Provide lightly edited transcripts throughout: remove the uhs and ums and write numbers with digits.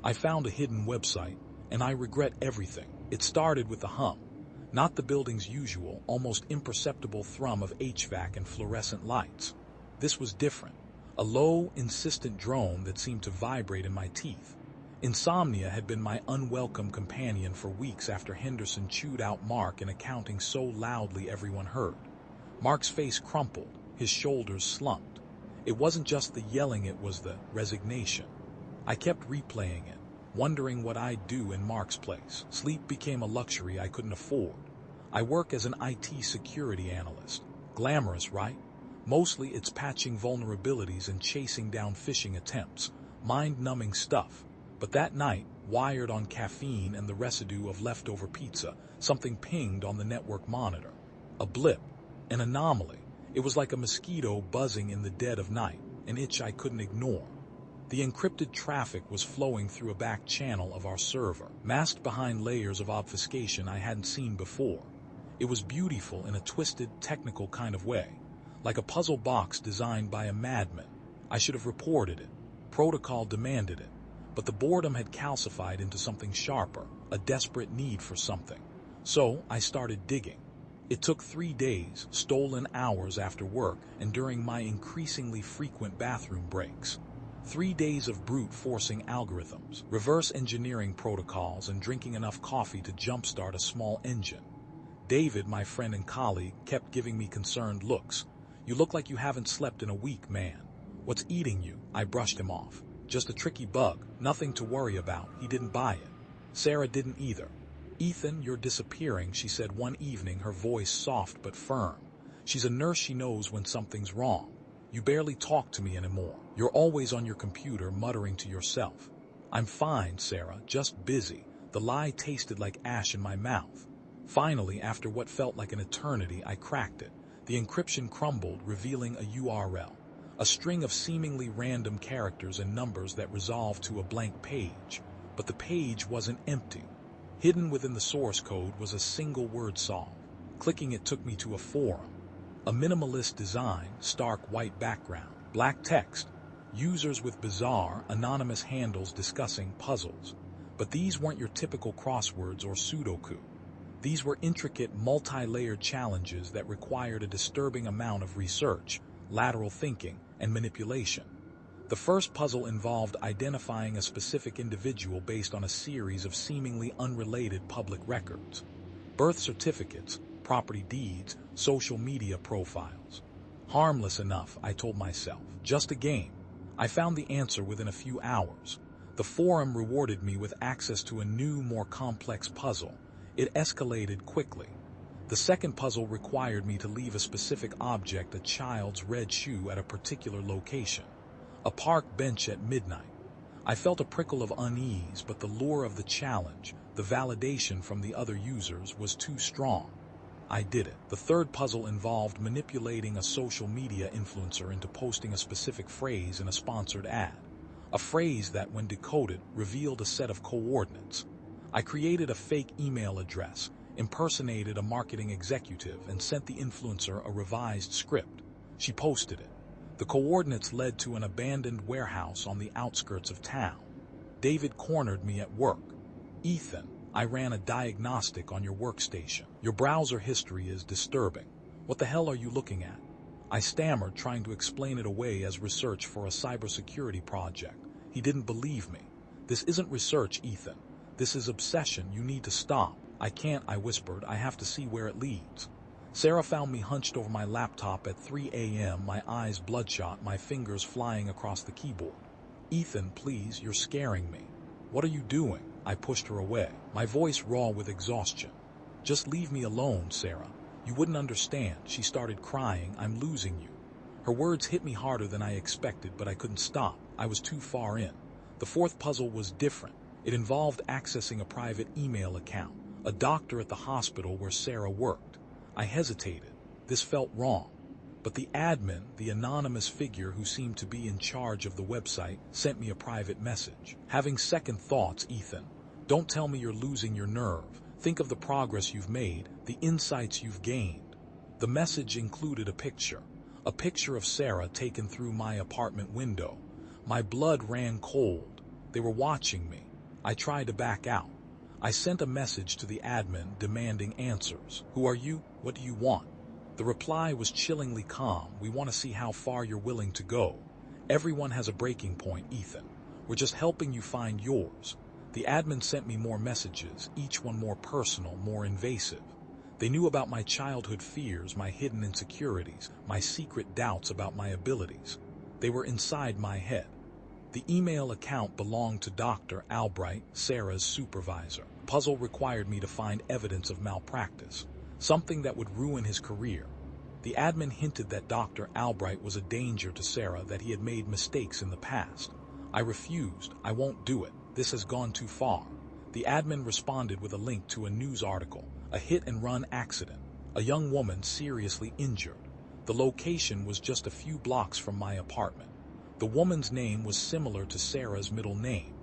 I found a hidden website, and I regret everything. It started with a hum, not the building's usual, almost imperceptible thrum of HVAC and fluorescent lights. This was different, a low, insistent drone that seemed to vibrate in my teeth. Insomnia had been my unwelcome companion for weeks after Henderson chewed out Mark in accounting so loudly everyone heard. Mark's face crumpled, his shoulders slumped. It wasn't just the yelling, it was the resignation. I kept replaying it, wondering what I'd do in Mark's place. Sleep became a luxury I couldn't afford. I work as an IT security analyst. Glamorous, right? Mostly it's patching vulnerabilities and chasing down phishing attempts. Mind-numbing stuff. But that night, wired on caffeine and the residue of leftover pizza, something pinged on the network monitor. A blip. An anomaly. It was like a mosquito buzzing in the dead of night, an itch I couldn't ignore. The encrypted traffic was flowing through a back channel of our server, masked behind layers of obfuscation I hadn't seen before. It was beautiful in a twisted, technical kind of way, like a puzzle box designed by a madman. I should have reported it. Protocol demanded it. But the boredom had calcified into something sharper, a desperate need for something. So I started digging. It took 3 days, stolen hours after work, and during my increasingly frequent bathroom breaks. 3 days of brute forcing algorithms, reverse engineering protocols, and drinking enough coffee to jumpstart a small engine. David, my friend and colleague, kept giving me concerned looks. "You look like you haven't slept in a week, man. What's eating you?" I brushed him off. "Just a tricky bug, nothing to worry about." He didn't buy it. Sarah didn't either. "Ethan, you're disappearing," she said one evening, her voice soft but firm. "She's a nurse, she knows when something's wrong. You barely talk to me anymore. You're always on your computer muttering to yourself." "I'm fine, Sarah, just busy." The lie tasted like ash in my mouth. Finally, after what felt like an eternity, I cracked it. The encryption crumbled, revealing a URL. A string of seemingly random characters and numbers that resolved to a blank page. But the page wasn't empty. Hidden within the source code was a single word solve. Clicking it took me to a forum. A minimalist design, stark white background, black text, users with bizarre, anonymous handles discussing puzzles. But these weren't your typical crosswords or Sudoku. These were intricate, multi-layered challenges that required a disturbing amount of research, lateral thinking, and manipulation. The first puzzle involved identifying a specific individual based on a series of seemingly unrelated public records. Birth certificates, property deeds, social media profiles. Harmless enough, I told myself. Just a game. I found the answer within a few hours. The forum rewarded me with access to a new, more complex puzzle. It escalated quickly. The second puzzle required me to leave a specific object, a child's red shoe, at a particular location. A park bench at midnight. I felt a prickle of unease, but the lure of the challenge, the validation from the other users, was too strong. I did it. The third puzzle involved manipulating a social media influencer into posting a specific phrase in a sponsored ad. A phrase that, when decoded, revealed a set of coordinates. I created a fake email address, impersonated a marketing executive, and sent the influencer a revised script. She posted it. The coordinates led to an abandoned warehouse on the outskirts of town. David cornered me at work. "Ethan, I ran a diagnostic on your workstation. Your browser history is disturbing. What the hell are you looking at?" I stammered, trying to explain it away as research for a cybersecurity project. He didn't believe me. "This isn't research, Ethan. This is obsession. You need to stop." "I can't," I whispered. "I have to see where it leads." Sarah found me hunched over my laptop at 3 a.m., my eyes bloodshot, my fingers flying across the keyboard. "Ethan, please, you're scaring me." "What are you doing?" I pushed her away, my voice raw with exhaustion. "Just leave me alone, Sarah. You wouldn't understand." She started crying. "I'm losing you." Her words hit me harder than I expected, but I couldn't stop. I was too far in. The fourth puzzle was different. It involved accessing a private email account, a doctor at the hospital where Sarah worked. I hesitated. This felt wrong. But the admin, the anonymous figure who seemed to be in charge of the website, sent me a private message. "Having second thoughts, Ethan. Don't tell me you're losing your nerve. Think of the progress you've made, the insights you've gained." The message included a picture of Sarah taken through my apartment window. My blood ran cold. They were watching me. I tried to back out. I sent a message to the admin demanding answers. Who are you? What do you want? The reply was chillingly calm. We want to see how far you're willing to go. Everyone has a breaking point, Ethan. We're just helping you find yours. The admin sent me more messages, each one more personal, more invasive. They knew about my childhood fears, my hidden insecurities, my secret doubts about my abilities. They were inside my head. The email account belonged to Dr. Albright, Sarah's supervisor. Puzzle required me to find evidence of malpractice, something that would ruin his career. The admin hinted that Dr. Albright was a danger to Sarah, that he had made mistakes in the past. I refused. I won't do it. This has gone too far. The admin responded with a link to a news article, a hit-and-run accident, a young woman seriously injured. The location was just a few blocks from my apartment. The woman's name was similar to Sarah's middle name.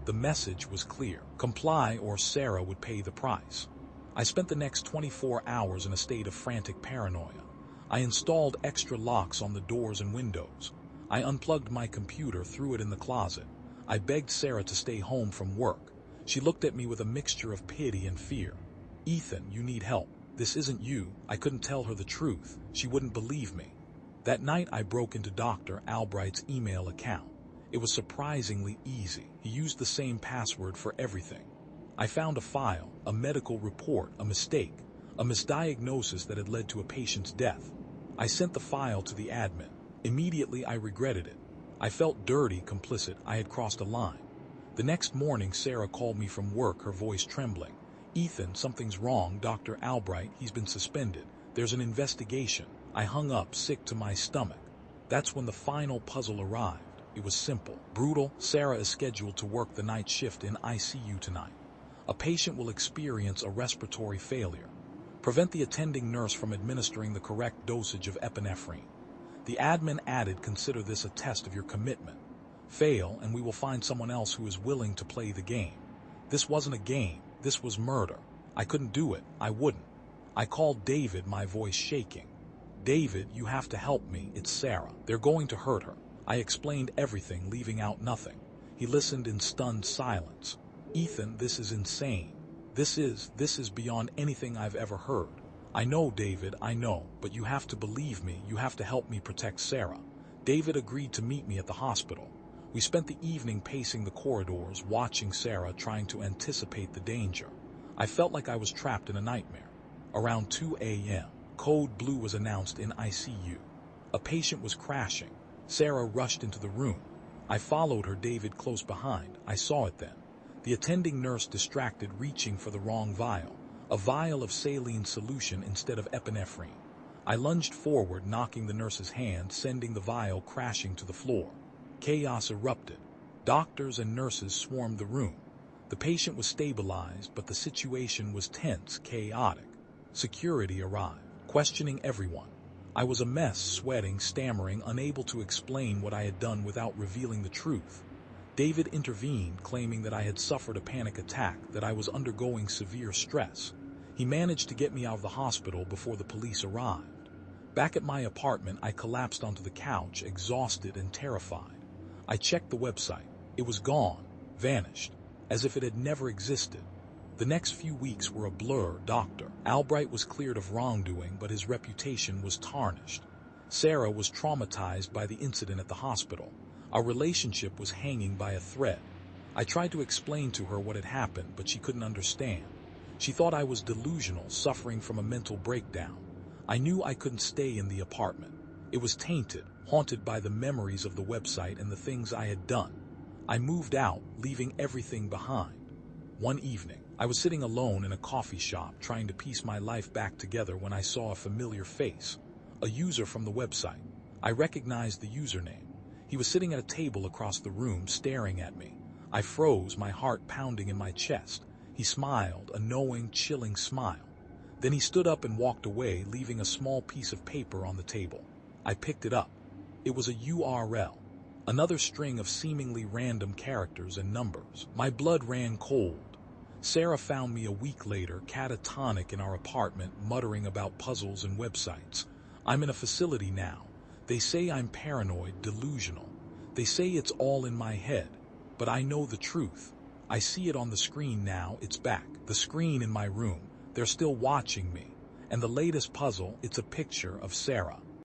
The message was clear: comply or Sarah would pay the price. I spent the next 24 hours in a state of frantic paranoia. I installed extra locks on the doors and windows. I unplugged my computer, threw it in the closet. I begged Sarah to stay home from work. She looked at me with a mixture of pity and fear. Ethan, you need help. This isn't you. I couldn't tell her the truth. She wouldn't believe me. That night I broke into Dr. Albright's email account. It was surprisingly easy. He used the same password for everything. I found a file, a medical report, a mistake, a misdiagnosis that had led to a patient's death. I sent the file to the admin. Immediately I regretted it. I felt dirty, complicit. I had crossed a line. The next morning Sarah called me from work, her voice trembling. Ethan, something's wrong. Dr. Albright, he's been suspended. There's an investigation. I hung up, sick to my stomach. That's when the final puzzle arrived. It was simple, brutal. Sarah is scheduled to work the night shift in ICU tonight. A patient will experience a respiratory failure. Prevent the attending nurse from administering the correct dosage of epinephrine. The admin added, consider this a test of your commitment. Fail, and we will find someone else who is willing to play the game. This wasn't a game. This was murder. I couldn't do it. I wouldn't. I called David, my voice shaking. David, you have to help me. It's Sarah. They're going to hurt her. I explained everything, leaving out nothing. He listened in stunned silence. Ethan, this is insane. This is beyond anything I've ever heard. I know, David, I know, but you have to believe me. You have to help me protect Sarah. David agreed to meet me at the hospital. We spent the evening pacing the corridors, watching Sarah, trying to anticipate the danger. I felt like I was trapped in a nightmare. Around 2 a.m., Code Blue was announced in ICU. A patient was crashing. Sarah rushed into the room. I followed her, David close behind. I saw it then. The attending nurse distracted, reaching for the wrong vial. A vial of saline solution instead of epinephrine. I lunged forward, knocking the nurse's hand, sending the vial crashing to the floor. Chaos erupted. Doctors and nurses swarmed the room. The patient was stabilized, but the situation was tense, chaotic. Security arrived, questioning everyone. I was a mess, sweating, stammering, unable to explain what I had done without revealing the truth. David intervened, claiming that I had suffered a panic attack, that I was undergoing severe stress. He managed to get me out of the hospital before the police arrived. Back at my apartment, I collapsed onto the couch, exhausted and terrified. I checked the website. It was gone, vanished, as if it had never existed. The next few weeks were a blur. Dr. Albright was cleared of wrongdoing, but his reputation was tarnished. Sarah was traumatized by the incident at the hospital. Our relationship was hanging by a thread. I tried to explain to her what had happened, but she couldn't understand. She thought I was delusional, suffering from a mental breakdown. I knew I couldn't stay in the apartment. It was tainted, haunted by the memories of the website and the things I had done. I moved out, leaving everything behind. One evening, I was sitting alone in a coffee shop, trying to piece my life back together when I saw a familiar face. A user from the website. I recognized the username. He was sitting at a table across the room, staring at me. I froze, my heart pounding in my chest. He smiled, a knowing, chilling smile. Then he stood up and walked away, leaving a small piece of paper on the table. I picked it up. It was a URL. Another string of seemingly random characters and numbers. My blood ran cold. Sarah found me a week later, catatonic in our apartment, muttering about puzzles and websites. I'm in a facility now. They say I'm paranoid, delusional. They say it's all in my head. But I know the truth. I see it on the screen now, it's back. The screen in my room. They're still watching me. And the latest puzzle, it's a picture of Sarah.